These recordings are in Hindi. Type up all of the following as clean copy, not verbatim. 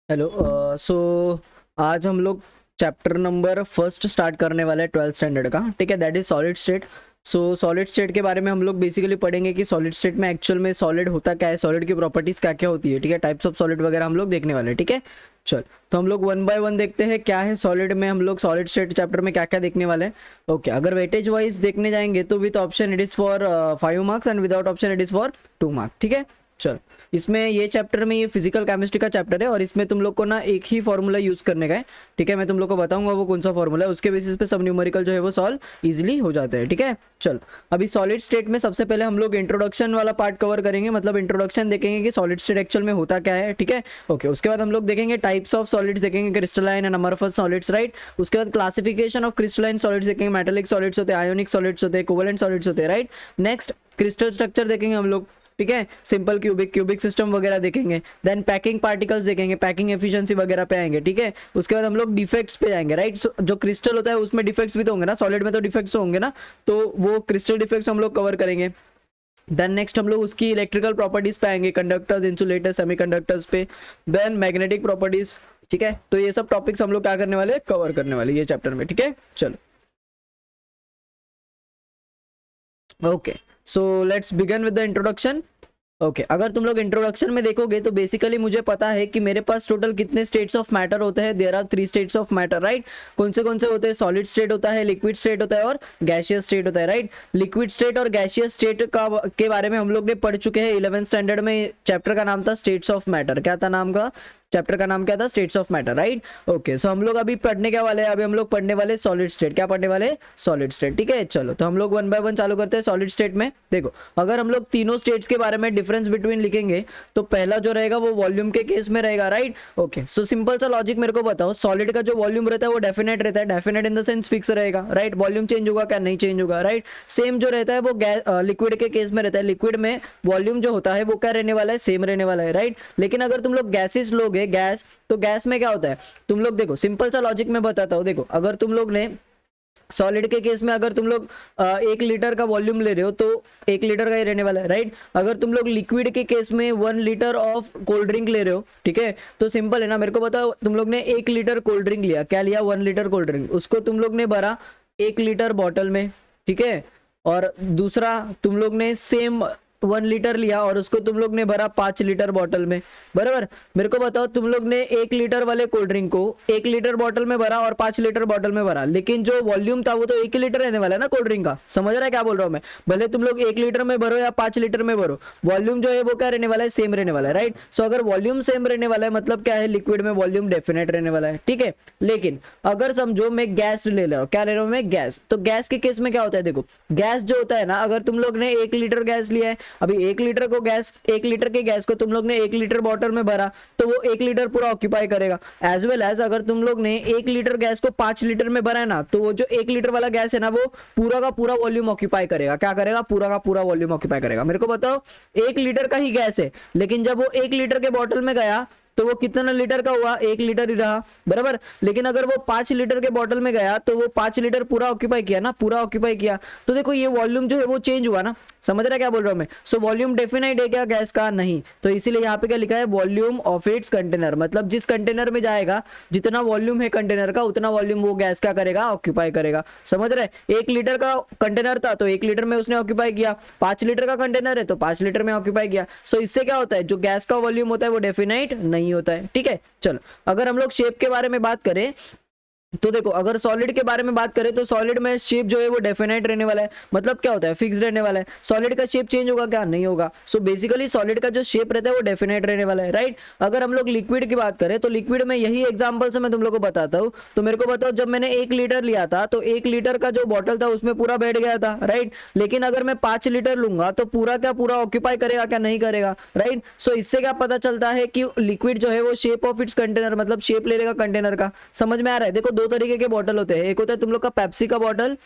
हेलो। सो आज हम लोग चैप्टर नंबर फर्स्ट स्टार्ट करने वाले हैं 12th स्टैंडर्ड का। ठीक है, that is solid state. So solid state के बारे में हम लोग बेसिकली पढ़ेंगे कि सॉलिड स्टेट में एक्चुअल में सॉलिड होता क्या है, सॉलिड की प्रॉपर्टीज क्या क्या होती है। ठीक है, टाइप्स ऑफ सॉलिड वगैरह हम लोग देखने वाले हैं। ठीक है, चल तो हम लोग वन बाय वन देखते हैं क्या है सॉलिड में। हम लोग सॉलिड स्टेट चैप्टर में क्या क्या देखने वाले हैं। ओके, अगर वेटेज वाइज देखने जाएंगे तो with option it is for 5 marks and without option it is for 2 marks. ठीक है, चल इसमें ये चैप्टर में ये फिजिकल केमिस्ट्री का चैप्टर है और इसमें तुम लोग को ना एक ही फॉर्मूला यूज करने का है। ठीक है, मैं तुम लोग को बताऊंगा वो कौन सा फॉर्मूला है, उसके बेसिस पे सब न्यूमेरिकल जो है वो सॉल्व इजीली हो जाते हैं। ठीक है, चलो अभी सॉलिड स्टेट में सबसे पहले हम लोग इंट्रोडक्शन वाला पार्ट कवर करेंगे, मतलब इंट्रोडक्शन देखेंगे कि सॉलिड स्टेट एक्चुअल में होता क्या है। ठीक है, ओके, उसके बाद हम लोग देखेंगे टाइप्स ऑफ सॉलिड्स देखेंगे, क्रिस्टलाइन एंड अमorphous सॉलिड्स, राइट। उसके बाद क्लासिफिकेशन ऑफ क्रिस्टलाइन सॉलिड्स देखेंगे, मेटालिक सॉलिड्स होते हैं, आयोनिक सॉलिड्स होते हैं, कोवेलेंट सॉलिड्स होते हैं, राइट। नेक्स्ट क्रिस्टल स्ट्रक्चर देखेंगे हम लोग। ठीक है, सिंपल क्यूबिक सिस्टम वगैरह देखेंगे। देन पैकिंग पार्टिकल्स देखेंगे, पैकिंग एफिशिएंसी वगैरह पे आएंगे। ठीक है, उसके बाद हम लोग डिफेक्ट्स पे जाएंगे, राइट। जो क्रिस्टल होता है उसमें डिफेक्ट्स भी तो होंगे ना, सॉलिड में तो डिफेक्ट्स होंगे ना, तो वो क्रिस्टल डिफेक्ट्स हम लोग कवर करेंगे। देन नेक्स्ट हम लोग उसकी इलेक्ट्रिकल प्रॉपर्टीज पे आएंगे, कंडक्टर्स, इंसुलेटर्स, सेमीकंडक्टर्स पे। Then magnetic properties. ठीक है, तो ये सब टॉपिक्स हम लोग क्या करने वाले, कवर करने वाले ये चैप्टर में। ठीक है, चलो okay, so let's begin with the introduction. Okay, अगर तुम लोग इंट्रोडक्शन में देखोगे तो बेसिकली मुझे पता है कि मेरे पास टोटल कितने स्टेट्स ऑफ मैटर होते हैं। There are 3 states of matter, right. कौन से होते हैं, सॉलिड स्टेट होता है, लिक्विड स्टेट होता है और गैसियस स्टेट होता है, राइट। लिक्विड स्टेट और गैसियस स्टेट का के बारे में हम लोग ने पढ़ चुके हैं 11th स्टैंडर्ड में। चैप्टर का नाम था स्टेट्स ऑफ मैटर। क्या था नाम का, चैप्टर का नाम क्या था, states of matter, right. Okay, so हम लोग अभी पढ़ने क्या वाले हैं, अभी हम लोग पढ़ने वाले सॉलिड स्टेट। क्या पढ़ने वाले, सॉलिड स्टेट। ठीक है, चलो तो हम लोग वन बाय वन चालू करते हैं। सॉलिड स्टेट में देखो, अगर हम लोग तीनों स्टेट्स के बारे में डिफरेंस बिटवीन लिखेंगे तो पहला जो रहेगा वो वॉल्यूम के केस में रहेगा, राइट। ओके, सो सिंपल सा लॉजिक मेरे को बताओ, सॉलिड का जो वॉल्यूम रहता है वो डेफिनेट रहता है, definite in the sense fix रहेगा, राइट। वॉल्यूम चेंज होगा क्या, नहीं चेंज होगा, राइट। सेम जो रहता है वो लिक्विड के केस में रहता है, लिक्विड में वॉल्यूम जो होता है वो क्या रहने वाला है, सेम रहने वाला है, राइट। लेकिन अगर तुम लोग गैसेस लोगे, गैस, तो गैस में क्या होता है, तुम लोग देखो सिंपल सा लॉजिक में बताता हूं। देखो अगर तुम लोग ने सॉलिड के केस में अगर तुम लोग 1 लीटर का वॉल्यूम ले रहे हो तो 1 लीटर का ही रहने वाला है, राइट। अगर तुम लोग लिक्विड के केस में 1 लीटर ऑफ कोल्ड ड्रिंक ले रहे हो, ठीक है, तो सिंपल है ना, मेरे को बताओ, तुम लोग ने 1 लीटर कोल्ड ड्रिंक लिया, क्या लिया, 1 लीटर कोल्ड ड्रिंक, उसको तुम लोग ने भरा 1 लीटर बॉटल में, ठीक है। और दूसरा तुम लोग ने सेम 1 लीटर लिया और उसको तुम लोग ने भरा 5 लीटर बॉटल में, बराबर। मेरे को बताओ, तुम लोग ने 1 लीटर वाले कोल्ड ड्रिंक को 1 लीटर बॉटल में भरा और 5 लीटर बॉटल में भरा, लेकिन जो वॉल्यूम था वो तो 1 ही लीटर रहने वाला है ना कोल्ड ड्रिंक का। समझ रहा है क्या बोल रहा हूं मैं, भले तुम लोग 1 लीटर में भरो या 5 लीटर में भरो, वॉल्यूम जो है वो क्या रहने वाला है, सेम रहने वाला है, राइट। सो अगर वॉल्यूम सेम रहने वाला है मतलब क्या है, लिक्विड में वॉल्यूम डेफिनेट रहने वाला है, ठीक है। लेकिन अगर समझो मैं गैस ले रहा हूं, क्या ले रहा हूं मैं, गैस, तो गैस के केस में क्या होता है, देखो गैस जो होता है ना, अगर तुम लोग ने 1 लीटर गैस लिया है, अभी 1 लीटर को गैस, 1 लीटर के गैस को तुम लोग ने 1 लीटर बॉटल में भरा तो वो 1 लीटर पूरा ऑक्यूपाई करेगा। एज वेल एज अगर तुम लोग ने 1 लीटर गैस को 5 लीटर में भरा है ना, तो वो जो 1 लीटर वाला गैस है ना वो पूरा का पूरा वॉल्यूम ऑक्यूपाई करेगा। क्या करेगा, पूरा का पूरा वॉल्यूम ऑक्यूपाई करेगा। मेरे को बताओ, 1 लीटर का ही गैस है, लेकिन जब वो 1 लीटर के बॉटल में गया तो वो कितना लीटर का हुआ, 1 लीटर ही रहा, बराबर। लेकिन अगर वो 5 लीटर के बॉटल में गया तो वो 5 लीटर पूरा ऑक्यूपाई किया ना, पूरा ऑक्यूपाई किया, तो देखो ये वॉल्यूम जो है वो चेंज हुआ ना। समझ रहा है क्या बोल रहा हूं मैं। सो वॉल्यूम डेफिनेट है क्या गैस का, नहीं, तो इसीलिए यहाँ पे क्या लिखा है, वॉल्यूम ऑफ इट्स कंटेनर, मतलब जिस कंटेनर में जाएगा, जितना वॉल्यूम है कंटेनर का उतना वॉल्यूम वो गैस का करेगा, ऑक्यूपाई करेगा। समझ रहे, 1 लीटर का कंटेनर था तो 1 लीटर में उसने ऑक्यूपाई किया, 5 लीटर का कंटेनर है तो 5 लीटर में ऑक्यूपाई किया। सो इससे क्या होता है, जो गैस का वॉल्यूम होता है वो डेफिनेट नहीं होता है, ठीक है। चलो अगर हम लोग शेप के बारे में बात करें तो देखो, अगर सॉलिड के बारे में बात करें तो सॉलिड में शेप जो है वो डेफिनेट रहने वाला है, मतलब क्या होता है, फिक्स रहने वाला है। सॉलिड का शेप चेंज होगा क्या, नहीं होगा। सो बेसिकली सॉलिड का जो शेप रहता है वो डेफिनेट रहने वाला है, राइट। अगर हम लोग लिक्विड की बात करें तो लिक्विड में यही एग्जांपल से मैं तुम लोग को बताता हूं। तो मेरे को बताओ, जब मैंने 1 लीटर लिया था तो 1 लीटर का जो बॉटल था उसमें पूरा बैठ गया था, राइट। लेकिन अगर मैं 5 लीटर लूंगा तो पूरा क्या पूरा ऑक्यूपाई करेगा क्या, नहीं करेगा, राइट। सो इससे क्या पता चलता है कि लिक्विड जो है वो शेप ऑफ इट्स कंटेनर, मतलब शेप ले लेगा कंटेनर का। समझ में आ रहा है। देखो 2 तरीके के बॉटल होते हैं, एक होता है तुम लोग का पेप्सी का बॉटल,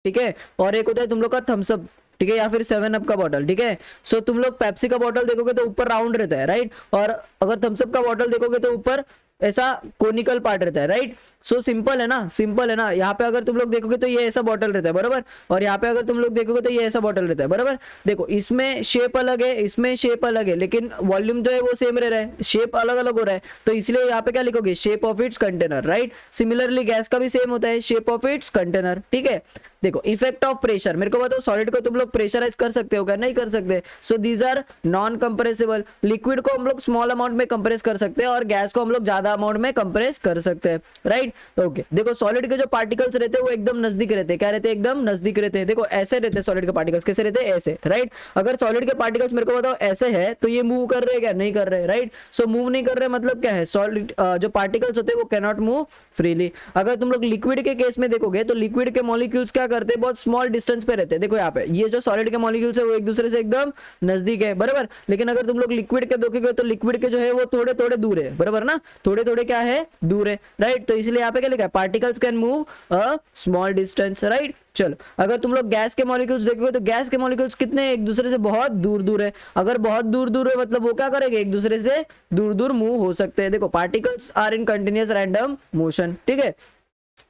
ठीक है, और एक होता है तुम लोग का थम्स अप, ठीक है, या फिर 7 अप का बॉटल, ठीक है। सो तुम लोग पेप्सी का बॉटल देखोगे तो ऊपर राउंड रहता है, राइट, और अगर थम्स अप का बॉटल देखोगे तो ऊपर ऐसा कोनिकल पार्ट रहता है, राइट। सो सिंपल है ना, सिंपल है ना। यहाँ पे अगर तुम लोग देखोगे तो ये ऐसा बॉटल रहता है, बराबर, और यहाँ पे अगर तुम लोग देखोगे तो ये ऐसा बॉटल रहता है, बराबर। देखो इसमें शेप अलग है, इसमें शेप अलग है, लेकिन वॉल्यूम जो है वो सेम रह रहा है, शेप अलग अलग हो रहा है, तो इसलिए यहाँ पे क्या लिखोगे, shape of its container, right. Similarly gas का भी सेम होता है, शेप ऑफ इट्स कंटेनर, ठीक है। देखो इफेक्ट ऑफ प्रेशर, मेरे को बताओ सॉलिड को तुम लोग प्रेशराइज कर सकते हो क्या, नहीं कर सकते। So these are non compressible. Liquid को हम लोग स्मॉल अमाउंट में कंप्रेस कर सकते हैं और गैस को हम लोग ज्यादा अमाउंट में कंप्रेस कर सकते हैं, राइट। ओके देखो सॉलिड के जो पार्टिकल्स रहते हैं वो एकदम नजदीक रहते हैं, क्या रहते हैं, एकदम नजदीक रहते हैं। देखो ऐसे रहते हैं सॉलिड के पार्टिकल्स, कैसे रहते हैं, ऐसे, राइट। अगर सॉलिड के पार्टिकल्स मेरे को बताओ ऐसे है तो ये मूव कर रहे हैं क्या, नहीं कर रहे, राइट। सो मूव नहीं कर रहे मतलब क्या है, सॉलिड जो पार्टिकल्स होते हैं वो कैन नॉट मूव फ्रीली। अगर तुम लोग लिक्विड के केस में देखोगे तो लिक्विड के मॉलिक्यूल्स क्या करते हैं, बहुत स्मॉल डिस्टेंस पे रहते हैं। देखो यहाँ पे ये जो सॉलिड के मॉलिक्यूल्स है वो एक दूसरे से एकदम नजदीक है, बराबर। लेकिन अगर तुम लोग लिक्विड के देखोगे तो लिक्विड के जो है वो थोड़े थोड़े दूर है, बराबर ना, थोड़े थोड़े क्या है, दूर है, राइट। तो इसलिए यहाँ पे क्या लिखा है, particles can move a small distance, right. चलो अगर तुम लोग गैस के मॉलिक्यूल्स देखोगे तो गैस के मॉलिक्यूल्स कितने एक दूसरे से बहुत दूर दूर है। अगर बहुत दूर दूर है मतलब वो क्या करेंगे, एक दूसरे से दूर दूर मूव हो सकते हैं। देखो particles are in continuous random motion, ठीक है।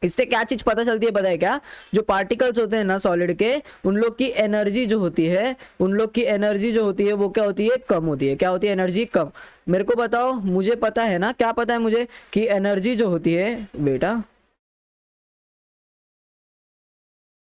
इससे क्या चीज पता चलती है पता है क्या, जो पार्टिकल्स होते हैं ना सॉलिड के, उन लोग की एनर्जी जो होती है, उन लोग की एनर्जी जो होती है वो क्या होती है, कम होती है। क्या होती है, एनर्जी कम। मेरे को बताओ, मुझे पता है ना, क्या पता है मुझे कि एनर्जी जो होती है बेटा,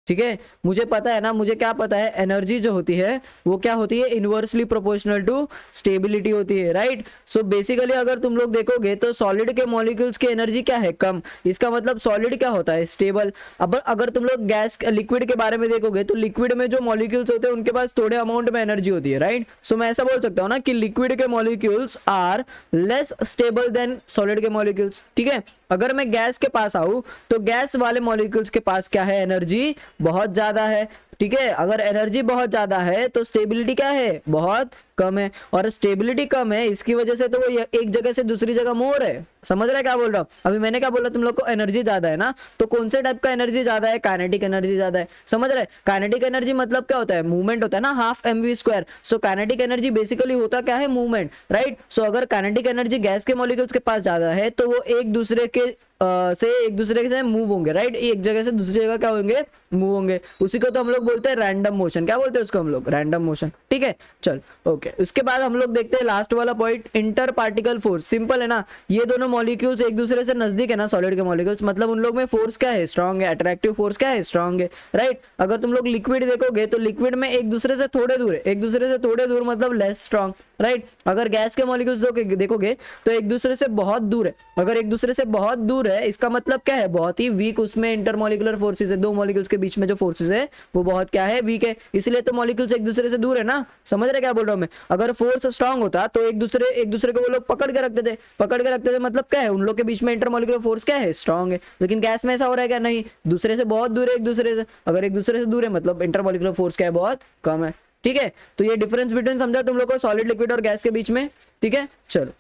ठीक है, मुझे पता है ना, मुझे क्या पता है, एनर्जी जो होती है वो क्या होती है, इनवर्सली प्रोपोर्शनल टू स्टेबिलिटी होती है, राइट। सो बेसिकली अगर तुम लोग देखोगे तो सॉलिड के मॉलिक्यूल्स की एनर्जी क्या है, कम। इसका मतलब सॉलिड क्या होता है, स्टेबल। अब अगर तुम लोग गैस लिक्विड के बारे में देखोगे तो लिक्विड में जो मॉलिक्यूल्स होते हैं उनके पास थोड़े अमाउंट में एनर्जी होती है, राइट। सो मैं ऐसा बोल सकता हूँ ना कि लिक्विड के molecules are less stable than solid के मॉलिक्यूल्स, ठीक है। अगर मैं गैस के पास आऊं तो गैस वाले मॉलिक्यूल्स के पास क्या है, एनर्जी बहुत ज्यादा है, ठीक है। अगर एनर्जी बहुत ज्यादा है तो स्टेबिलिटी क्या है, बहुत कम है। और स्टेबिलिटी कम है इसकी वजह से तो वो एक जगह से दूसरी जगह मूव रहे है। समझ रहे क्या बोल रहा हूँ, अभी मैंने क्या बोला, तुम लोग को एनर्जी ज्यादा है ना, तो कौन से टाइप का एनर्जी ज्यादा है, काइनेटिक एनर्जी ज्यादा है। समझ रहे, काइनेटिक एनर्जी मतलब क्या होता है, मूवमेंट होता है ना, half mv²। So kinetic energy basically होता क्या है, मूवमेंट, राइट। सो अगर काइनेटिक एनर्जी गैस के मॉलिक्यूल्स के पास ज्यादा है तो वो एक दूसरे के एक दूसरे से मूव होंगे, राइट। एक जगह से दूसरी जगह क्या होंगे, मूव होंगे। उसी को तो हम लोग बोलते हैं रैंडम मोशन। क्या बोलते हैं उसको हम लोग, रैंडम मोशन, ठीक है। चल ओके, उसके बाद हम लोग देखते हैं लास्ट वाला point, inter particle force. Simple है ना, ये दोनों मॉलिक्यूल्स एक दूसरे से नजदीक है ना, सॉलिड के मॉलिक्यूल्स, मतलब उन लोग में फोर्स क्या है, स्ट्रांग है। अट्रैक्टिव फोर्स क्या है, स्ट्रांग है, राइट। अगर तुम लोग लिक्विड देखोगे तो लिक्विड में एक दूसरे से थोड़े दूर है, एक दूसरे से थोड़े दूर मतलब लेस स्ट्रांग, राइट। अगर गैस के मॉलिक्यूल्स देखोगे तो एक दूसरे से बहुत दूर है। अगर एक दूसरे से बहुत दूर है इसका मतलब क्या है, बहुत ही वीक उसमें इंटरमॉलिक्यूलर फोर्सेस है, दो मॉलिक्यूल्स के बीच में जो फोर्सेस है वो बहुत क्या है, वीक है। इसलिए तो मॉलिक्यूल्स एक दूसरे से दूर है ना। समझ रहे क्या बोल रहा हूं मैं, अगर फोर्स स्ट्रांग होता तो एक दूसरे को वो लोग पकड़ के रखते थे, पकड़ के रखते थे मतलब क्या है, उन लोग के बीच में इंटरमॉलिक्यूलर फोर्स क्या है, स्ट्रांग है। लेकिन गैस में ऐसा हो रहा है क्या, नहीं, दूसरे से बहुत दूर है एक दूसरे से। अगर एक दूसरे से दूर है मतलब इंटरमॉलिक्यूलर फोर्स क्या है, बहुत कम है, ठीक है। तो ये डिफरेंस बिटवीन समझा तुम लोग को सॉलिड, लिक्विड और गैस के बीच में, ठीक है। चलो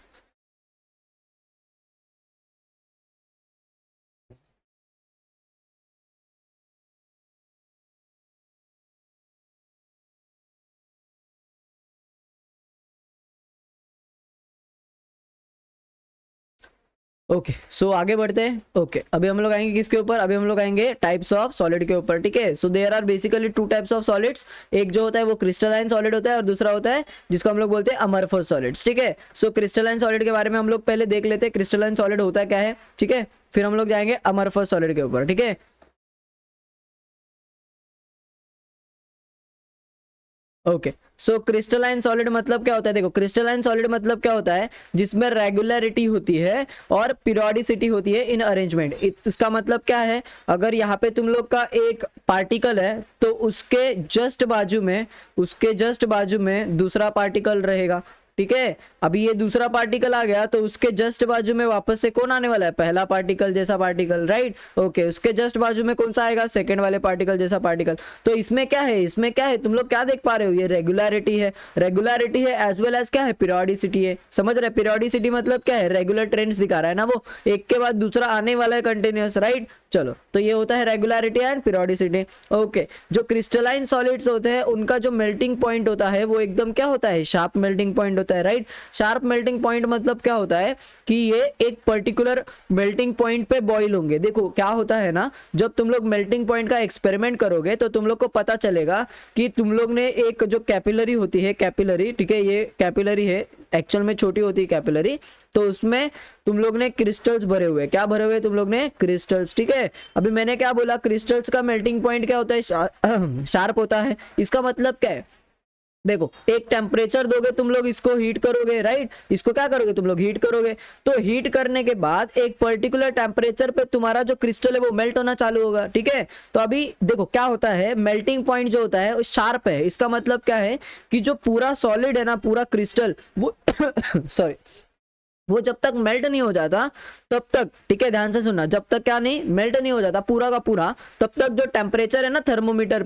ओके, सो आगे बढ़ते हैं। ओके अभी हम लोग आएंगे किसके ऊपर, अभी हम लोग आएंगे टाइप्स ऑफ सॉलिड के ऊपर, ठीक है। So there are basically two types of solids, एक जो होता है वो क्रिस्टलाइन सॉलिड होता है और दूसरा होता है जिसको हम लोग बोलते हैं अमरफस सॉलिड्स, ठीक है। सो क्रिस्टलाइन सॉलिड के बारे में हम लोग पहले देख लेते हैं, क्रिस्टलाइन सॉलिड होता है क्या है, ठीक है। फिर हम लोग जाएंगे अमरफस सॉलिड के ऊपर, ठीक है। ओके, सो क्रिस्टलाइन सॉलिड मतलब क्या होता है, देखो क्रिस्टलाइन सॉलिड मतलब क्या होता है, जिसमें रेगुलरिटी होती है और पीरियोडिसिटी होती है इन अरेंजमेंट। इसका मतलब क्या है, अगर यहाँ पे तुम लोग का एक पार्टिकल है तो उसके जस्ट बाजू में, उसके जस्ट बाजू में दूसरा पार्टिकल रहेगा, ठीक है। अभी ये दूसरा पार्टिकल आ गया तो उसके जस्ट बाजू में वापस से कौन आने वाला है, पहला पार्टिकल जैसा पार्टिकल, राइट। ओके, उसके जस्ट बाजू में कौन सा आएगा, सेकंड वाले पार्टिकल जैसा पार्टिकल। तो इसमें क्या है, इसमें क्या है, तुम लोग क्या देख पा रहे हो, ये रेगुलरिटी है, रेगुलरिटी है एज वेल एज क्या है, पीरियोडिसिटी है। समझ रहे, पीरियोडिसिटी मतलब क्या है, रेगुलर ट्रेंड्स दिखा रहा है ना, वो एक के बाद दूसरा आने वाला है कंटिन्यूअस, राइट। चलो तो ये होता है रेगुलरिटी एंड पीरियोडिसिटी। ओके, जो क्रिस्टलाइन सॉलिड्स होते हैं उनका जो मेल्टिंग पॉइंट होता है वो एकदम क्या होता है, शार्प मेल्टिंग पॉइंट होता है। होता है, राइट। शार्प मेल्टिंग पॉइंट मतलब क्या होता है कि ये एक पर्टिकुलर मेल्टिंग पॉइंट पे बॉईल होंगे। देखो क्या होता है ना, जब तुम लोग मेल्टिंग पॉइंट का एक्सपेरिमेंट करोगे तो तुम लोग को पता चलेगा कि तुम लोग ने एक जो कैपिलरी होती है, कैपिलरी, ठीक है, ये कैपिलरी है, एक्चुअल में छोटी होती है कैपिलरी, तो उसमें तुम लोग ने क्रिस्टल्स भरे हुए, क्या भरे हुए तुम लोग ने, क्रिस्टल्स, ठीक है। अभी मैंने क्या बोला, क्रिस्टल्स का मेल्टिंग पॉइंट क्या होता है, शार्प होता है। इसका मतलब क्या है, देखो एक टेम्परेचर दोगे तुम लोग, इसको हीट करोगे, राइट, इसको क्या करोगे तुम लोग, हीट करोगे, तो हीट करने के बाद एक पर्टिकुलर टेम्परेचर पे तुम्हारा जो क्रिस्टल है वो मेल्ट होना चालू होगा, ठीक है। तो अभी देखो क्या होता है, मेल्टिंग पॉइंट जो होता है वो शार्प है। इसका मतलब क्या है कि जो पूरा सॉलिड है ना, पूरा क्रिस्टल वो सॉरी, वो जब तक मेल्ट नहीं हो जाता तब तक, ठीक है, ध्यान से सुनना, जब तक क्या नहीं मेल्ट नहीं हो जाता पूरा का पूरा, तब तक जो टेम्परेचर है ना थर्मोमीटर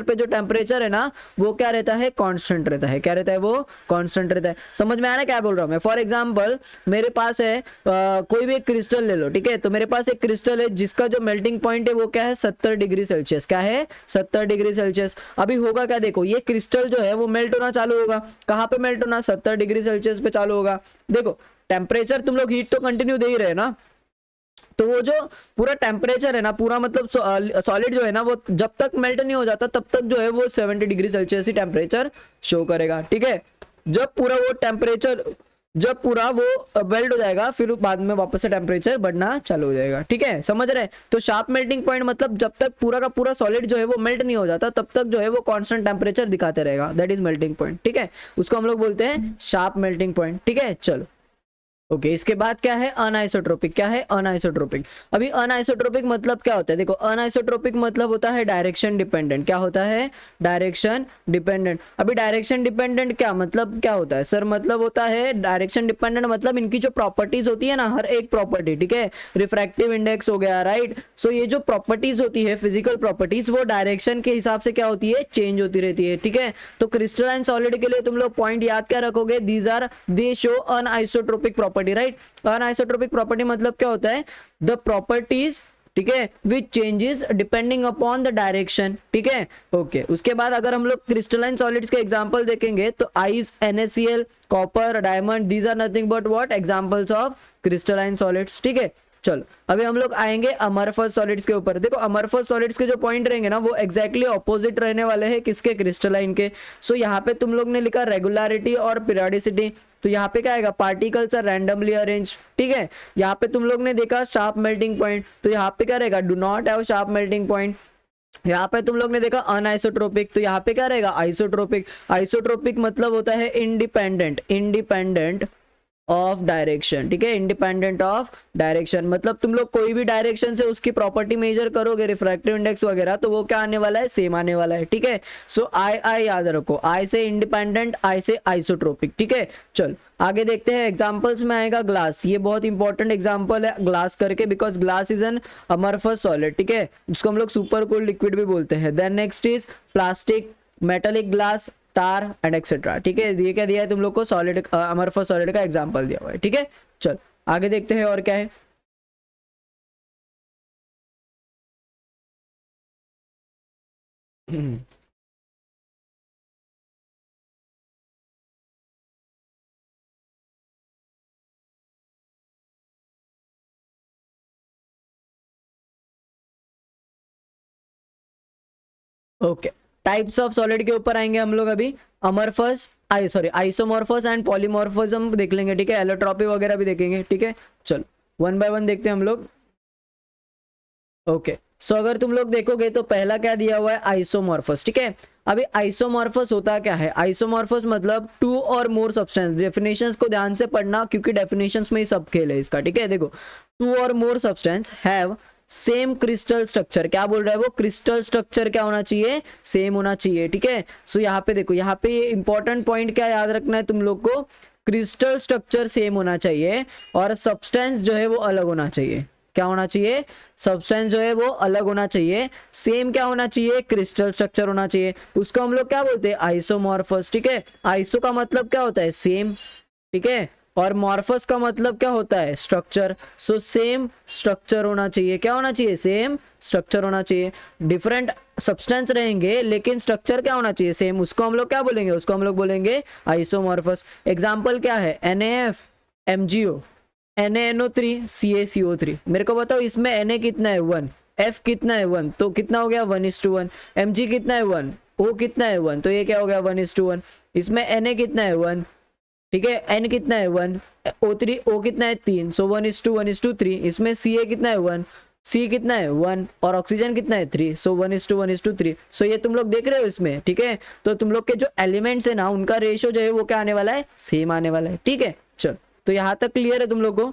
पे जो टेम्परेचर है ना वो क्या रहता है, कांस्टेंट रहता है। क्या रहता है, वो कांस्टेंट रहता है। समझ में आ रहा है क्या बोल रहा हूं मैं। फॉर एग्जांपल मेरे पास है कोई भी एक क्रिस्टल ले लो, ठीक है, तो मेरे पास एक क्रिस्टल है जिसका जो मेल्टिंग पॉइंट है वो क्या है, 70 डिग्री सेल्सियस। क्या है, 70 डिग्री सेल्सियस। अभी होगा क्या, देखो ये क्रिस्टल जो है वो मेल्ट होना चालू होगा। कहाँ पे मेल्ट होना, 70 डिग्री सेल्सियस पे चालू होगा। देखो टेम्परेचर तुम लोग हीट तो कंटिन्यू दे ही रहे ना, तो वो जो पूरा टेम्परेचर है ना, पूरा मतलब सॉलिड जो है ना वो जब तक मेल्ट नहीं हो जाता तब तक जो है वो 70 डिग्री सेल्सियस ही टेम्परेचर शो करेगा, ठीक है। जब पूरा वो टेम्परेचर, जब पूरा वो मेल्ट हो जाएगा फिर बाद में वापस से टेम्परेचर बढ़ना चालू हो जाएगा, ठीक है, समझ रहे हैं। तो शार्प मेल्टिंग पॉइंट मतलब जब तक पूरा का पूरा सॉलिड जो है वो मेल्ट नहीं हो जाता तब तक जो है वो कांस्टेंट टेम्परेचर दिखाते रहेगा, दैट इज मेल्टिंग पॉइंट, ठीक है। उसको हम लोग बोलते हैं शार्प मेल्टिंग पॉइंट, ठीक है। चलो ओके इसके बाद क्या है, अनआइसोट्रोपिक। क्या है, अनआइसोट्रोपिक। अभी अनआइसोट्रोपिक मतलब क्या होता है, देखो अनआइसोट्रोपिक मतलब होता है डायरेक्शन डिपेंडेंट। क्या होता है, डायरेक्शन डिपेंडेंट। अभी डायरेक्शन डिपेंडेंट क्या मतलब, क्या होता है सर, मतलब होता है डायरेक्शन डिपेंडेंट मतलब इनकी जो प्रॉपर्टीज होती है ना, हर एक प्रॉपर्टी, ठीक है, रिफ्रैक्टिव इंडेक्स हो गया, राइट। सो ये जो प्रॉपर्टीज होती है, फिजिकल प्रॉपर्टीज, वो डायरेक्शन के हिसाब से क्या होती है, चेंज होती रहती है, ठीक है। तो क्रिस्टलाइन सॉलिड के लिए तुम लोग पॉइंट याद क्या रखोगे, these are they show anisotropic property, right. Anisotropic property मतलब क्या होता है, द प्रॉपर्टीज, ठीक है, which changes depending upon the direction, ठीक है। ओके उसके बाद अगर हम लोग क्रिस्टलाइन सॉलिड्स के एग्जांपल देखेंगे तो ice, NaCl, copper, diamond, these are nothing but what, examples of crystalline solids, ठीक है। चलो अभी हम लोग आएंगे अमरफस सॉलिड्स के ऊपर। देखो अमरफस सॉलिड्स के जो पॉइंट रहेंगे ना वो एग्जैक्टली ऑपोजिट रहने वाले हैं किसके, क्रिस्टलाइन के। सो यहाँ पे तुम लोग ने लिखा रेगुलरिटी और पीरियोडिसिटी, तो यहाँ पे क्या आएगा, पार्टिकल्स आर रैंडमली अरेंज, ठीक है। यहाँ पे तुम लोग ने देखा शार्प मेल्टिंग पॉइंट, तो यहाँ पे क्या रहेगा, do not have sharp melting point. यहाँ पे तुम लोग ने देखा अनआइसोट्रोपिक, तो यहाँ पे क्या रहेगा, आइसोट्रोपिक। आइसोट्रोपिक मतलब होता है इंडिपेंडेंट, इंडिपेंडेंट ऑफ डायरेक्शन, ठीक है, इंडिपेंडेंट ऑफ डायरेक्शन मतलब तुम लोग कोई भी डायरेक्शन से उसकी प्रॉपर्टी मेजर करोगे, रिफ्रैक्टिव इंडेक्स वगैरह, तो वो क्या आने वाला है, सेम आने वाला है, ठीक है। सो आई याद रखो, आई से इंडिपेंडेंट, आई से आइसोट्रोपिक, ठीक है। चल आगे देखते हैं, एग्जांपल्स में आएगा ग्लास, ये बहुत इंपॉर्टेंट एग्जांपल है ग्लास करके, because glass is an amorphous solid, ठीक है, जिसको हम लोग सुपर कूल्ड लिक्विड भी बोलते हैं। Then next is plastic, metallic glass, tar and etcetera, ठीक है। ये क्या दिया है तुम लोग को, सॉलिड, अमरफस सॉलिड का एग्जांपल दिया हुआ है, ठीक है। चल आगे देखते हैं और क्या है। ओके टाइप्स ऑफ सॉलिड के ऊपर आएंगे हम लोग अभी। अमरफस, आइसोमॉर्फस एंड पॉलीमॉर्फिज्म देख लेंगे, ठीक है, एलोट्रॉपी वगैरह भी देखेंगे, ठीक है। चलो वन बाय वन देखते हैं हम लोग। ओके सो अगर तुम लोग देखोगे तो पहला क्या दिया हुआ है, आइसोमॉर्फस, ठीक है। अभी आइसोमॉर्फस होता क्या है, आइसोमॉर्फस मतलब टू और मोर सब्सटेंस। डेफिनेशंस को ध्यान से पढ़ना क्योंकि डेफिनेशंस में ही सब खेल है इसका, ठीक है। देखो टू और more substance have same crystal structure, क्या बोल रहा है वो, क्रिस्टल स्ट्रक्चर क्या होना चाहिए, सेम होना चाहिए, ठीक है। सो यहाँ पे देखो, यहाँ पे इंपॉर्टेंट पॉइंट क्या याद रखना है तुम लोग को, क्रिस्टल स्ट्रक्चर सेम होना चाहिए और सब्सटेंस जो है वो अलग होना चाहिए। क्या होना चाहिए, सब्सटेंस जो है वो अलग होना चाहिए, सेम क्या होना चाहिए, क्रिस्टल स्ट्रक्चर होना चाहिए। उसको हम लोग क्या बोलते हैं, आइसोमॉर्फस, ठीक है। आइसो का मतलब क्या होता है, सेम, ठीक है, और मॉर्फस का मतलब क्या होता है, स्ट्रक्चर। सो सेम स्ट्रक्चर होना चाहिए, क्या होना चाहिए, सेम स्ट्रक्चर होना चाहिए। डिफरेंट सब्सटेंस रहेंगे लेकिन स्ट्रक्चर क्या होना चाहिए, सेम। उसको हम लोग क्या बोलेंगे, उसको हम लोग बोलेंगे आइसोमॉर्फस। एग्जाम्पल क्या है, NaF MgO, NaNO3 CaCO3। मेरे को बताओ इसमें Na कितना है 1, F कितना है 1, तो कितना हो गया 1:1। Mg कितना है 1, O कितना है 1, तो ये क्या हो गया 1:1। इसमें Na कितना है 1, ठीक है, N कितना है 1, O3 O कितना है 3, सो 1:1:3। इसमें Ca कितना है 1, C कितना है 1 और ऑक्सीजन कितना है 3, सो 1:1:3। सो ये तुम लोग देख रहे हो इसमें, ठीक है। तो तुम लोग के जो एलिमेंट्स है ना उनका रेशियो जो है वो क्या आने वाला है, सेम आने वाला है, ठीक है। चलो तो यहां तक क्लियर है तुम लोग को,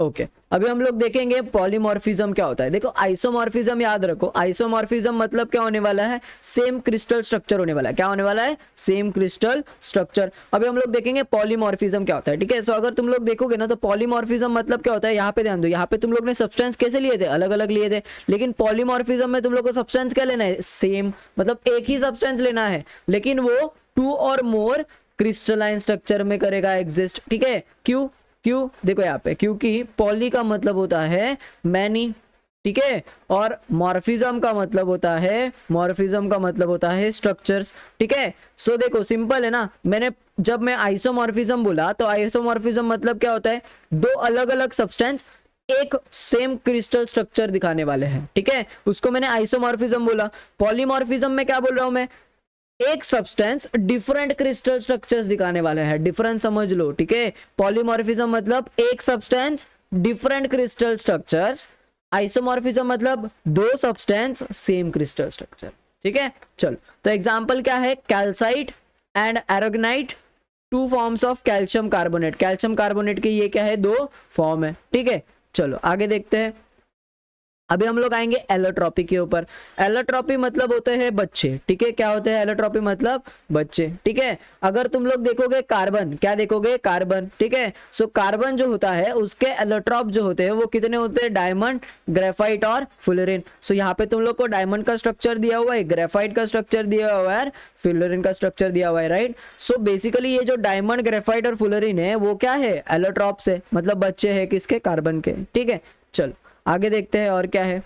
ओके। अभी हम लोग देखेंगे पॉलीमॉर्फिज्म क्या होता है। देखो आइसोमॉर्फिज्म याद रखो, आइसोमॉर्फिज्म मतलब क्या होने वाला है, सेम क्रिस्टल स्ट्रक्चर होने वाला है। क्या होने वाला है, सेम क्रिस्टल स्ट्रक्चर। अभी हम लोग देखेंगे पॉलीमॉर्फिज्म क्या होता है, ठीक है। सो अगर तुम लोग देखोगे ना तो पॉलीमॉर्फिज्म मतलब क्या होता है, यहाँ पे ध्यान दो, यहाँ पे तुम लोग ने सब्सटेंस कैसे लिए थे, अलग अलग लिए थे। लेकिन पॉलीमॉर्फिज्म में तुम लोग को सब्सटेंस क्या लेना है, सेम, मतलब एक ही सब्सटेंस लेना है, लेकिन वो 2 और मोर क्रिस्टलाइन स्ट्रक्चर में करेगा एग्जिस्ट, ठीक है। क्यों, क्यों देखो यहाँ पे, क्योंकि पॉली का मतलब होता है मैनी, ठीक है, और मॉर्फिज्म का मतलब होता है, मॉर्फिज्म का मतलब होता है स्ट्रक्चर्स, ठीक है। सो देखो सिंपल है ना, जब मैं आइसोमॉर्फिज्म बोला तो आइसोमॉर्फिज्म मतलब क्या होता है, दो अलग अलग सब्सटेंस एक सेम क्रिस्टल स्ट्रक्चर दिखाने वाले हैं, ठीक है, उसको मैंने आइसोमॉर्फिज्म बोला। पॉलीमॉर्फिज्म में क्या बोल रहा हूं मैं, एक सब्सटेंस डिफरेंट क्रिस्टल स्ट्रक्चर्स दिखाने वाले हैं, डिफरेंस समझ लो, ठीक है। पॉलीमॉर्फिज्म मतलब एक substance different crystal structures, isomorphism मतलब दो सब्सटेंस सेम क्रिस्टल स्ट्रक्चर, ठीक है। चलो तो एग्जांपल क्या है, calcite and aragonite, 2 forms of calcium carbonate. Calcium carbonate के ये क्या है, 2 फॉर्म है, ठीक है। चलो आगे देखते हैं। अभी हम लोग आएंगे एलोट्रॉपी के ऊपर। एलोट्रॉपी मतलब होते हैं बच्चे, ठीक है। क्या होते हैं एलोट्रॉपी मतलब बच्चे, ठीक है। अगर तुम लोग देखोगे कार्बन, क्या देखोगे, कार्बन, ठीक है। सो कार्बन जो होता है उसके एलोट्रॉप जो होते हैं वो कितने होते हैं, डायमंड, ग्रेफाइट और फुलरिन। सो यहाँ पे तुम लोग को डायमंड का स्ट्रक्चर दिया हुआ है, ग्रेफाइट का स्ट्रक्चर दिया हुआ है, फुलरिन का स्ट्रक्चर दिया हुआ है, राइट। सो बेसिकली ये जो डायमंड, ग्रेफाइट और फुलरिन है वो क्या है, एलोट्रॉप से, मतलब बच्चे है किसके, कार्बन के, ठीक है। चलो आगे देखते हैं और क्या है।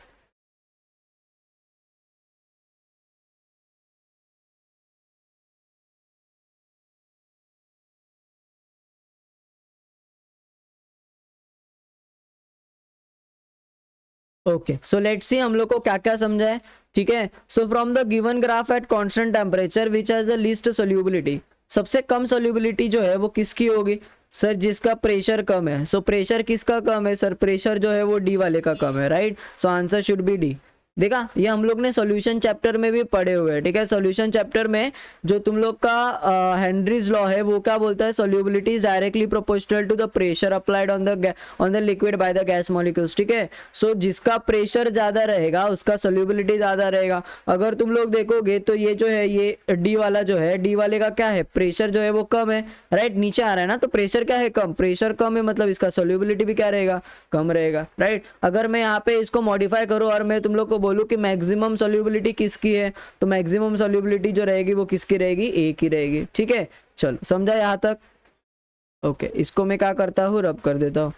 ओके सो लेट्स सी हम लोग को क्या क्या समझा है, ठीक है। So from the given graph at constant temperature which has the least solubility, सबसे कम सोल्यूबिलिटी जो है वो किसकी होगी, सर जिसका प्रेशर कम है। सो प्रेशर किसका कम है, सर प्रेशर जो है वो डी वाले का कम है, right. So answer should be D. देखा, ये हम लोग ने सॉल्यूशन चैप्टर में भी पढ़े हुए हैं, ठीक है। सॉल्यूशन चैप्टर में जो तुम लोग का हेनरीज लॉ है वो क्या बोलता है, solubility is directly proportional to the pressure applied on the liquid by the gas molecules, ठीक है। सो जिसका प्रेशर ज्यादा रहेगा उसका सोल्यूबिलिटी ज्यादा रहेगा। अगर तुम लोग देखोगे तो ये जो है, ये डी वाला जो है, डी वाले का क्या है, प्रेशर जो है वो कम है, राइट। नीचे आ रहा है ना, तो प्रेशर क्या है, कम, प्रेशर कम है मतलब इसका सोल्यूबिलिटी भी क्या रहेगा, कम रहेगा, राइट। अगर मैं यहाँ पे इसको मॉडिफाई करूँ और मैं तुम लोग को बोलूं कि मैक्सिमम सोल्यूबिलिटी किसकी है, तो मैक्सिमम सोल्यूबिलिटी जो रहेगी वो किसकी रहेगी, ए की रहेगी, ठीक है। चलो समझा यहाँ तक, ओके। इसको मैं क्या करता हूँ, रब कर देता हूँ,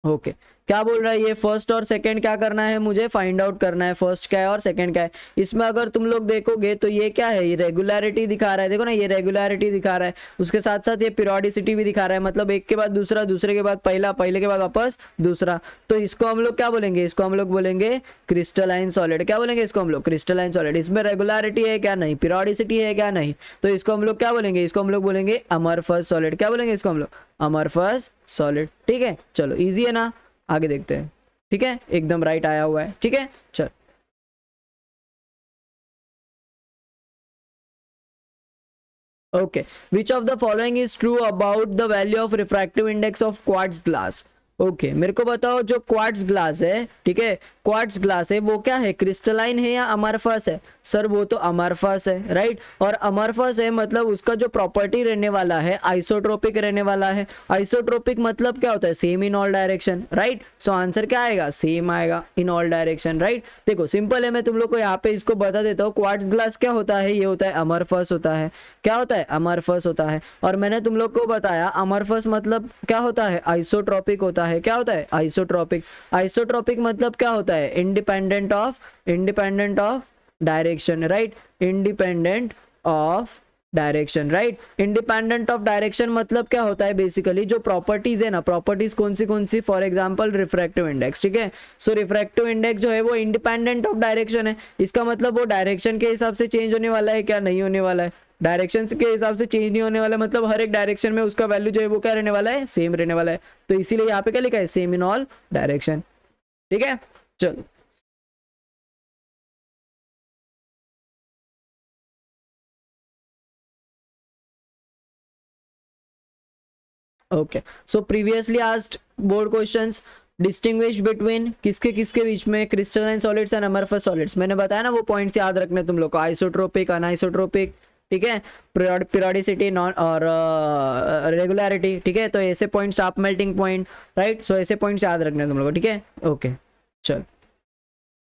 ओके। क्या बोल रहा है ये, फर्स्ट और सेकंड क्या करना है, मुझे फाइंड आउट करना है, फर्स्ट क्या है और सेकंड क्या है। इसमें अगर तुम लोग देखोगे तो ये क्या है, ये रेगुलरिटी दिखा रहा है, देखो ना ये रेगुलरिटी दिखा रहा है, उसके साथ साथ ये पीरियोडिसिटी भी दिखा रहा है, मतलब एक के बाद दूसरा, दूसरे के बाद पहला, पहले के बाद वापस दूसरा। तो इसको हम लोग क्या बोलेंगे, इसको हम लोग बोलेंगे क्रिस्टलाइन सॉलिड। क्या बोलेंगे इसको हम लोग, क्रिस्टलाइन सॉलिड। इसमें रेगुलरिटी है क्या, नहीं, पीरियोडिसिटी है क्या, नहीं, तो इसको हम लोग क्या बोलेंगे, इसको हम लोग बोलेंगे अमरफस सॉलिड। क्या बोलेंगे इसको हम लोग, अमरफस सॉलिड, ठीक है। चलो इजी है ना, आगे देखते हैं, ठीक है, एकदम राइट आया हुआ है, ठीक है। चल okay, which of the following is true about the value of refractive index of quartz glass. Okay मेरे को बताओ जो क्वार्ट्ज ग्लास है, ठीक है, क्वार्ट्ज ग्लास है वो क्या है, क्रिस्टलाइन है या अमरफस है? सर वो तो अमरफस है, राइट। और अमरफस है मतलब उसका जो प्रॉपर्टी रहने वाला है आइसोट्रोपिक रहने वाला है। आइसोट्रोपिक मतलब क्या होता है, same in all direction, right. So answer क्या आएगा, सेम आएगा इन ऑल डायरेक्शन, राइट। देखो सिंपल है, मैं तुम लोग को यहाँ पे इसको बता देता हूँ। क्वार्ट्ज ग्लास क्या होता है, ये होता है अमरफस होता है। क्या होता है, अमरफस होता है। और मैंने तुम लोग को बताया अमरफस मतलब क्या होता है, आइसोट्रोपिक होता है। क्या होता है, आइसोट्रोपिक। आइसोट्रोपिक मतलब क्या होता है, independent of direction, right. Independent of direction, right. Independent of direction मतलब क्या होता है, बेसिकली जो प्रॉपर्टीज है ना, प्रॉपर्टीज कौन सी, फॉर एग्जांपल रिफ्रैक्टिव इंडेक्स, ठीक है। सो रिफ्रैक्टिव इंडेक्स जो है वो इंडिपेंडेंट ऑफ डायरेक्शन है। इसका मतलब वो डायरेक्शन के हिसाब से चेंज होने वाला है, क्या नहीं होने वाला है, डायरेक्शन के हिसाब से चेंज नहीं होने वाला है। मतलब हर एक डायरेक्शन में उसका वैल्यू जो है वो क्या रहने वाला है, सेम रहने वाला है। तो इसीलिए यहाँ पे क्या लिखा है, सेम इन ऑल डायरेक्शन, ठीक है। चलो okay, so previously asked board questions, distinguish between किसके किसके बीच में, crystalline solids and amorphous solids. मैंने बताया ना वो पॉइंट्स याद रखने तुम लोग को, आइसोट्रोपिक, अनआइसोट्रोपिक, ठीक है, पीरियोडिसिटी नॉन और रेगुलरिटी, ठीक है। तो ऐसे पॉइंट्स, आप मेल्टिंग पॉइंट, राइट। सो ऐसे पॉइंट्स याद रखने तुम लोग को, ठीक है। ओके चल।